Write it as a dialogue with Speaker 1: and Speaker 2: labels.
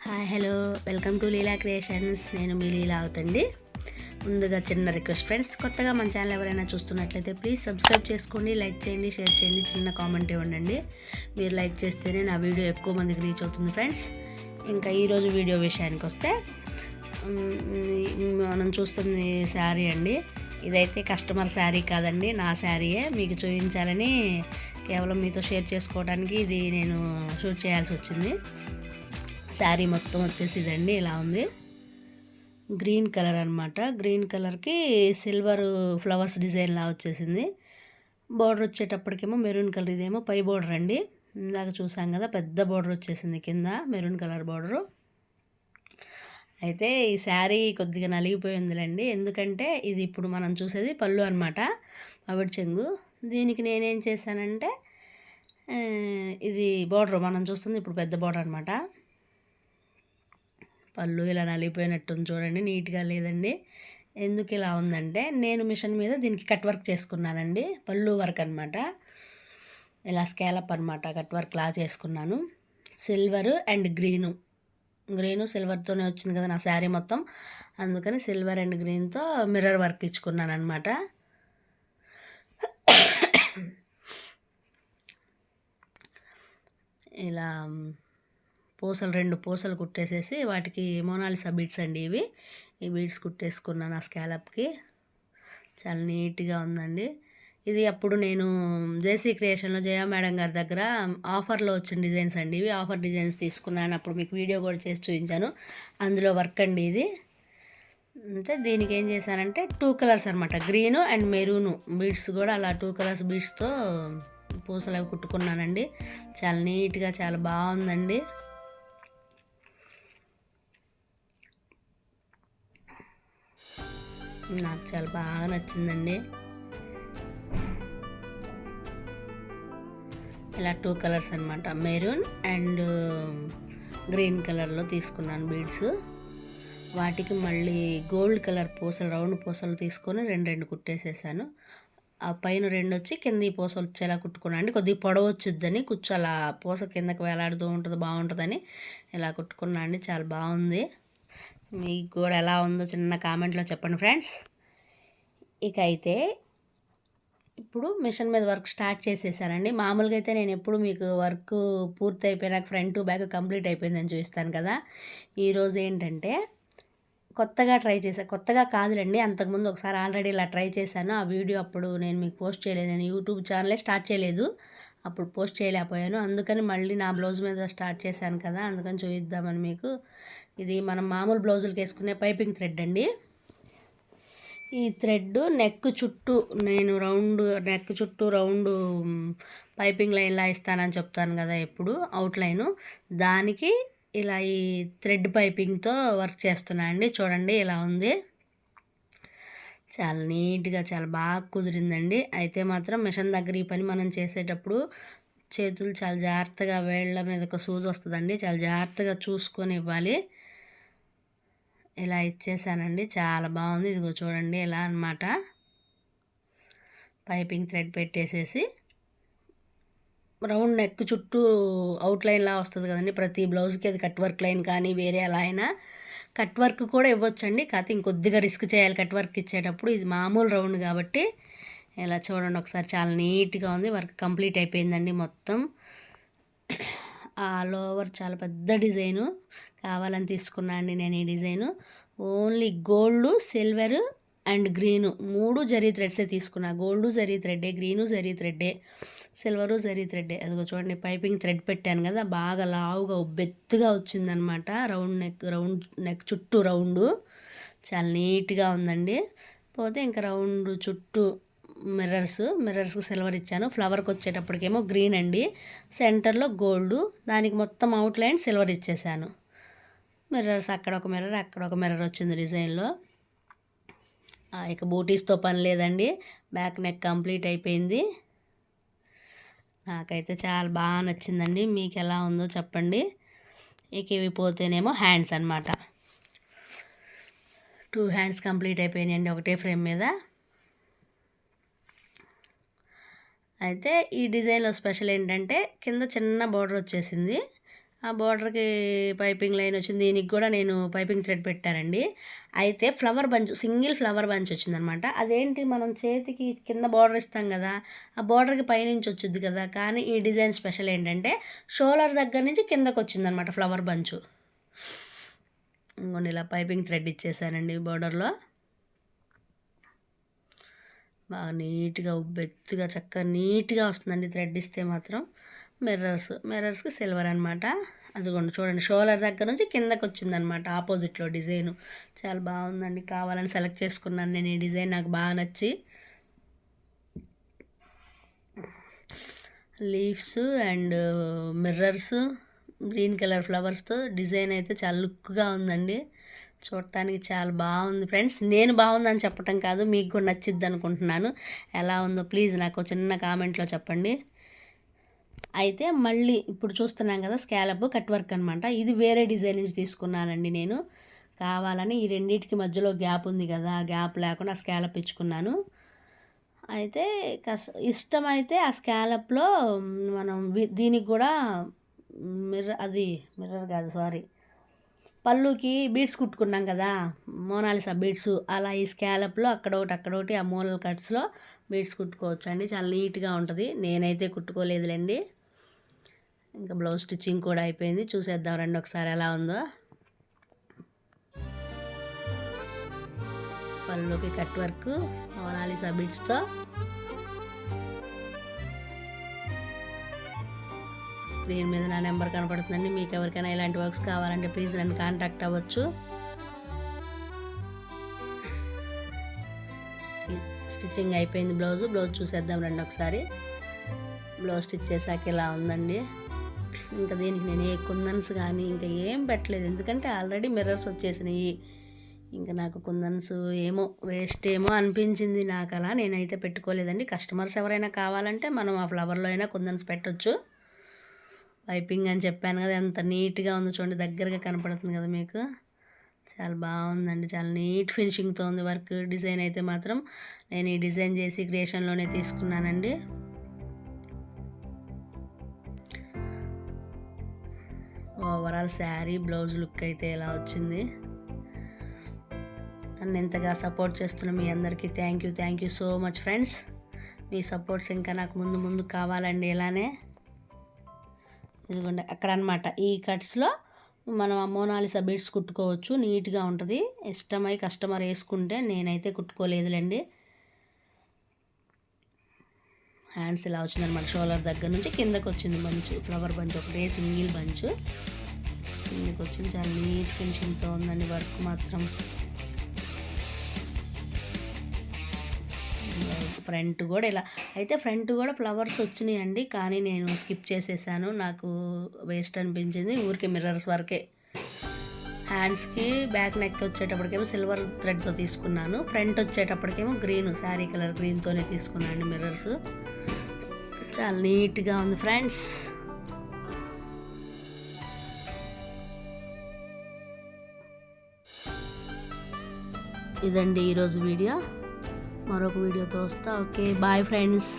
Speaker 1: Hi hello welcome to Leela creations. నేను మీ లీలా అవుతండి. ముందుగా చిన్న రిక్వెస్ట్ ఫ్రెండ్స్, కొత్తగా మన ఛానల్ ఎవరైనా చూస్తున్నట్లయితే ప్లీజ్ సబ్స్క్రైబ్ చేసుకోండి, లైక్ చేయండి, షేర్ చేయండి, చిన్న కామెంట్ ఇవ్వండి. మీరు లైక్ చేస్తేనే నా వీడియో ఎక్కువ మందికి రీచ్ అవుతుంది ఫ్రెండ్స్. ఇంకా ఈరోజు వీడియో విషయానికి వస్తే మనం చూస్తుంది శారీ అండి. ఇదైతే కస్టమర్ శారీ కాదండి, నా శారీయే. మీకు చూపించాలని కేవలం మీతో షేర్ చేసుకోవడానికి ఇది నేను షూట్ చేయాల్సి వచ్చింది. శారీ మొత్తం వచ్చేసి ఇదండి, ఇలా ఉంది. గ్రీన్ కలర్ అనమాట. గ్రీన్ కలర్కి సిల్వర్ ఫ్లవర్స్ డిజైన్ లా వచ్చేసింది. బార్డర్ వచ్చేటప్పటికేమో మెరూన్ కలర్. ఇదేమో పై బార్డర్ అండి, ఇందాక చూసాం కదా, పెద్ద బార్డర్ వచ్చేసింది కింద, మెరూన్ కలర్ బార్డరు. అయితే ఈ శారీ కొద్దిగా నలిగిపోయిందిలేండి, ఎందుకంటే ఇది ఇప్పుడు మనం చూసేది పళ్ళు అనమాట, మామిడి చెంగు. దీనికి నేనేం చేశానంటే, ఇది బార్డర్ మనం చూస్తుంది ఇప్పుడు పెద్ద బార్డర్ అనమాట. పళ్ళు ఇలా నలిగిపోయినట్టుంది చూడండి, నీట్గా లేదండి. ఎందుకు ఇలా ఉందంటే, నేను మిషన్ మీద దీనికి కట్ వర్క్ చేసుకున్నానండి. పళ్ళు వర్క్ అనమాట, ఇలా స్కేలప్ అనమాట, కట్ వర్క్ లా చేసుకున్నాను. సిల్వరు అండ్ గ్రీను సిల్వర్తోనే వచ్చింది కదా నా శారీ మొత్తం, అందుకని సిల్వర్ అండ్ గ్రీన్తో మిర్రర్ వర్క్ ఇచ్చుకున్నాను అనమాట. ఇలా పూసలు 2 పూసలు కుట్టేసేసి వాటికి మోనాలిసా బీడ్స్ అండి ఇవి. ఈ బీడ్స్ కుట్టేసుకున్నాను ఆ స్కాలప్కి. చాలా నీట్గా ఉందండి. ఇది అప్పుడు నేను జేసీ క్రియేషన్లో జయ మేడం గారి దగ్గర ఆఫర్లో వచ్చిన డిజైన్స్ అండి ఇవి. ఆఫర్ డిజైన్స్ తీసుకున్నాను, అప్పుడు మీకు వీడియో కూడా చేసి చూపించాను. అందులో వర్క్ అండి ఇది. అంటే దీనికి ఏం చేశానంటే 2 కలర్స్ అనమాట, గ్రీను అండ్ మెరూను బీడ్స్ కూడా అలా 2 కలర్స్ బీడ్స్తో పూసలు అవి కుట్టుకున్నానండి. చాలా నీట్గా చాలా బాగుందండి. నాకు చాలా బాగా నచ్చిందండి. ఇలా 2 కలర్స్ అనమాట, మెరూన్ అండ్ గ్రీన్ కలర్లో తీసుకున్నాను బీడ్స్. వాటికి మళ్ళీ గోల్డ్ కలర్ పూసలు, రౌండ్ పూసలు తీసుకొని 2 కుట్టేసేసాను. ఆ పైన 2 వచ్చి కింద ఈ పూసలు వచ్చేలా కుట్టుకున్నాను అండి. కొద్దిగా పొడవు వచ్చుద్దని, కూర్చో అలా పూస కిందకి వేలాడుతూ ఉంటుంది, బాగుంటుందని ఇలా కుట్టుకున్నా అండి. చాలా బాగుంది. మీకు కూడా ఎలా ఉందో చిన్న కామెంట్లో చెప్పండి ఫ్రెండ్స్. ఇక అయితే ఇప్పుడు మిషన్ మీద వర్క్ స్టార్ట్ చేసేసానండి. మామూలుగా అయితే నేను ఎప్పుడు మీకు వర్క్ పూర్తి అయిపోయినాక ఫ్రంట్ టు బ్యాక్ కంప్లీట్ అయిపోయిందని చూపిస్తాను కదా. ఈరోజు ఏంటంటే కొత్తగా ట్రై చేశాను. కొత్తగా కాదులండి, అంతకుముందు ఒకసారి ఆల్రెడీ ఇలా ట్రై చేశాను. ఆ వీడియో అప్పుడు నేను మీకు పోస్ట్ చేయలేదు, నేను యూట్యూబ్ ఛానలే స్టార్ట్ చేయలేదు, అప్పుడు పోస్ట్ చేయలేకపోయాను. అందుకని మళ్ళీ నా బ్లౌజ్ మీద స్టార్ట్ చేశాను కదా, అందుకని చూపిద్దామని మీకు. ఇది మనం మామూలు బ్లౌజులకి వేసుకునే పైపింగ్ థ్రెడ్ అండి. ఈ థ్రెడ్ నెక్ చుట్టూ నేను నెక్ చుట్టూ రౌండ్ పైపింగ్ లైన్లా ఇస్తానని చెప్తాను కదా ఎప్పుడు, అవుట్లైను, దానికి ఇలా ఈ థ్రెడ్ పైపింగ్తో వర్క్ చేస్తున్నా అండి. చూడండి ఇలా ఉంది, చాలా నీట్గా చాలా బాగా కుదిరిందండి. అయితే మాత్రం మిషన్ దగ్గర ఈ పని మనం చేసేటప్పుడు చేతులు చాలా జాగ్రత్తగా, వేళ్ళ మీద ఒక సూది వస్తుందండి, చాలా జాగ్రత్తగా చూసుకొని ఇవ్వాలి. ఇలా ఇచ్చేసానండి, చాలా బాగుంది. ఇదిగో చూడండి ఇలా అనమాట, పైపింగ్ థ్రెడ్ పెట్టేసేసి రౌండ్ నెక్ చుట్టూ అవుట్లైన్లా వస్తుంది కదండి ప్రతి బ్లౌజ్కి. అది కట్ వర్క్ లైన్ కానీ వేరే అలా అయినా కట్ వర్క్ కూడా ఇవ్వచ్చండి, కాకపోతే ఇంకొద్దిగా రిస్క్ చేయాలి కట్ వర్క్ ఇచ్చేటప్పుడు. ఇది మామూలు రౌండ్ కాబట్టి ఇలా చూడండి ఒకసారి, చాలా నీట్గా ఉంది. వర్క్ కంప్లీట్ అయిపోయిందండి మొత్తం. ఆల్ ఓవర్ చాలా పెద్ద డిజైను, కావాలని తీసుకున్నా అండి నేను ఈ design. Only gold, silver and green 3 జరీ థ్రెడ్సే తీసుకున్నా. గోల్డ్ జరీ థ్రెడ్డే, గ్రీను జరీ థ్రెడ్డే, సిల్వరు జరీ థ్రెడ్డే. అదిగో చూడండి పైపింగ్ థ్రెడ్ పెట్టాను కదా, బాగా లావుగా ఉబ్బెత్తుగా వచ్చిందనమాట. రౌండ్ నెక్ చుట్టూ రౌండు చాలా నీట్గా ఉందండి. పోతే ఇంకా రౌండ్ చుట్టూ మిర్రర్స్కి సిల్వర్ ఇచ్చాను. ఫ్లవర్కి వచ్చేటప్పటికేమో గ్రీన్ అండి, సెంటర్లో గోల్డ్, దానికి మొత్తం అవుట్లైన్ సిల్వర్ ఇచ్చేసాను. మిర్రర్స్ అక్కడ ఒక మిర్రర్ వచ్చింది డిజైన్లో. ఇక బూటీస్తో పని లేదండి, బ్యాక్ నెక్ కంప్లీట్ అయిపోయింది. నాకైతే చాలా బాగా నచ్చిందండి, మీకు ఎలా ఉందో చెప్పండి. ఇక ఇవి పోతేనేమో హ్యాండ్స్ అనమాట. 2 హ్యాండ్స్ కంప్లీట్ అయిపోయినాయండి ఒకటే ఫ్రేమ్ మీద. అయితే ఈ డిజైన్లో స్పెషల్ ఏంటంటే కింద చిన్న బార్డర్ వచ్చేసింది, ఆ బోర్డర్కి పైపింగ్ లైన్ వచ్చింది. దీనికి కూడా నేను పైపింగ్ థ్రెడ్ పెట్టానండి. అయితే flower bunch, single flower bunch వచ్చిందనమాట. అదేంటి మనం చేతికి కింద బోర్డర్ ఇస్తాం కదా, ఆ బోర్డర్కి పైనుంచి వచ్చింది కదా. కానీ ఈ డిజైన్ స్పెషల్ ఏంటంటే షోల్డర్ దగ్గర నుంచి కిందకు వచ్చిందనమాట ఫ్లవర్ బంచు. ఇంకొన్ని ఇలా పైపింగ్ థ్రెడ్ ఇచ్చేసానండి బోర్డర్లో. బాగా నీట్గా ఉబ్బెత్తుగా చక్కగా నీట్గా వస్తుందండి థ్రెడ్ ఇస్తే మాత్రం. మిర్రర్స్కి సిల్వర్ అనమాట. అదిగోండి చూడండి, షోల్డర్ దగ్గర నుంచి కిందకు వచ్చిందనమాట ఆపోజిట్లో డిజైను. చాలా బాగుందండి, కావాలని సెలెక్ట్ చేసుకున్నాను నేను ఈ డిజైన్, నాకు బాగా నచ్చి. Leaves and mirrors, green colour ఫ్లవర్స్తో డిజైన్ అయితే చాలా లుక్గా ఉందండి. చూడటానికి చాలా బాగుంది ఫ్రెండ్స్. నేను బాగుందని చెప్పటం కాదు, మీకు కూడా నచ్చిద్ది అనుకుంటున్నాను. ఎలా ఉందో ప్లీజ్ నాకు చిన్న కామెంట్లో చెప్పండి. అయితే మళ్ళీ ఇప్పుడు చూస్తున్నాం కదా స్కాలప్ కట్ వర్క్ అనమాట. ఇది వేరే డిజైన్ నుంచి తీసుకున్నానండి నేను. కావాలని ఈ రెండింటికి మధ్యలో గ్యాప్ ఉంది కదా, గ్యాప్ లేకుండా స్కాలప్ ఇచ్చుకున్నాను. అయితే ఇష్టమైతే ఆ స్కాలప్లో మనం దీనికి కూడా మిర్రర్ కాదు సారీ, పళ్ళుకి బీడ్స్ కుట్టుకున్నాం కదా, మోనాలిసా బీడ్స్, అలా ఈ స్కాలప్లో అక్కడొకటి ఆ మూలల కట్స్లో బీడ్స్ కుట్టుకోవచ్చు అండి. చాలా నీట్గా ఉంటుంది. నేనైతే కుట్టుకోలేదులేండి. ఇంకా బ్లౌజ్ స్టిచ్చింగ్ కూడా అయిపోయింది. చూసేద్దాం రండి ఒకసారి ఎలా ఉందో. పళ్ళుకి కట్ వర్క్ మోనాలిసా బీడ్స్తో. స్క్రీన్ మీద నా నెంబర్ కనపడుతుందండి. మీకు ఎవరికైనా ఇలాంటి వర్క్స్ కావాలంటే ప్లీజ్ నన్ను కాంటాక్ట్ అవ్వచ్చు. స్టిచ్చింగ్ అయిపోయింది. బ్లౌజ్ చూసేద్దాం రండి ఒకసారి. బ్లౌజ్ స్టిచ్ చేశాక ఇలా ఉందండి. ఇంకా దీనికి నేను ఏ కుందన్స్ కానీ ఇంకా ఏం పెట్టలేదు, ఎందుకంటే ఆల్రెడీ మిర్రర్స్ వచ్చేసినాయి. ఇంకా నాకు కుందన్స్ ఏమో వేస్ట్ ఏమో అనిపించింది నాకు, అలా నేనైతే పెట్టుకోలేదండి. కస్టమర్స్ ఎవరైనా కావాలంటే మనం ఆ ఫ్లవర్లో అయినా కుందన్స్ పెట్టవచ్చు. పైపింగ్ అని చెప్పాను కదా, ఎంత నీట్గా ఉందో చూడండి, దగ్గరగా కనపడుతుంది కదా మీకు. చాలా బాగుందండి, చాలా నీట్ ఫినిషింగ్తో ఉంది వర్క్. డిజైన్ అయితే మాత్రం నేను ఈ డిజైన్ చేసి క్రియేషన్లోనే తీసుకున్నానండి. ఓవరాల్ శారీ బ్లౌజ్ లుక్ అయితే ఎలా వచ్చింది. నన్ను ఎంతగా సపోర్ట్ చేస్తున్న మీ అందరికీ thank you so much friends. Me supports ఇంకా నాకు ముందు కావాలండి. ఇలానే ఇదిగోండి అక్కడ అనమాట, ఈ కట్స్లో మనం మోనాలిసా బీడ్స్ కుట్టుకోవచ్చు, నీట్గా ఉంటుంది. ఇష్టమై కస్టమర్ వేసుకుంటే, నేనైతే కుట్టుకోలేదులేండి. హ్యాండ్స్ ఇలా వచ్చిందనమాట, షోల్డర్ దగ్గర నుంచి కిందకు వచ్చింది బంచ్, ఫ్లవర్ బంచ్ ఒకటే సింగిల్ బంచ్ కిందకు వచ్చింది. చాలా నీట్ ఫినిషింగ్తో ఉందండి వర్క్ మాత్రం. ఫ్రంట్ కూడా ఇలా అయితే ఫ్రంట్ కూడా ఫ్లవర్స్ వచ్చినాయండి, కానీ నేను స్కిప్ చేసేసాను, నాకు వేస్ట్ అనిపించింది. ఊరికే మిర్రర్స్ వరకే. హ్యాండ్స్కి బ్యాక్ నెక్ వచ్చేటప్పటికేమో సిల్వర్ థ్రెడ్తో తీసుకున్నాను, ఫ్రంట్ వచ్చేటప్పటికేమో గ్రీన్, శారీ కలర్ గ్రీన్తోనే తీసుకున్నాను మిర్రర్స్. చాలా నీట్గా ఉంది ఫ్రెండ్స్. ఇదండి ఈరోజు వీడియో. మరొక వీడియోతో వస్తా. Okay bye friends.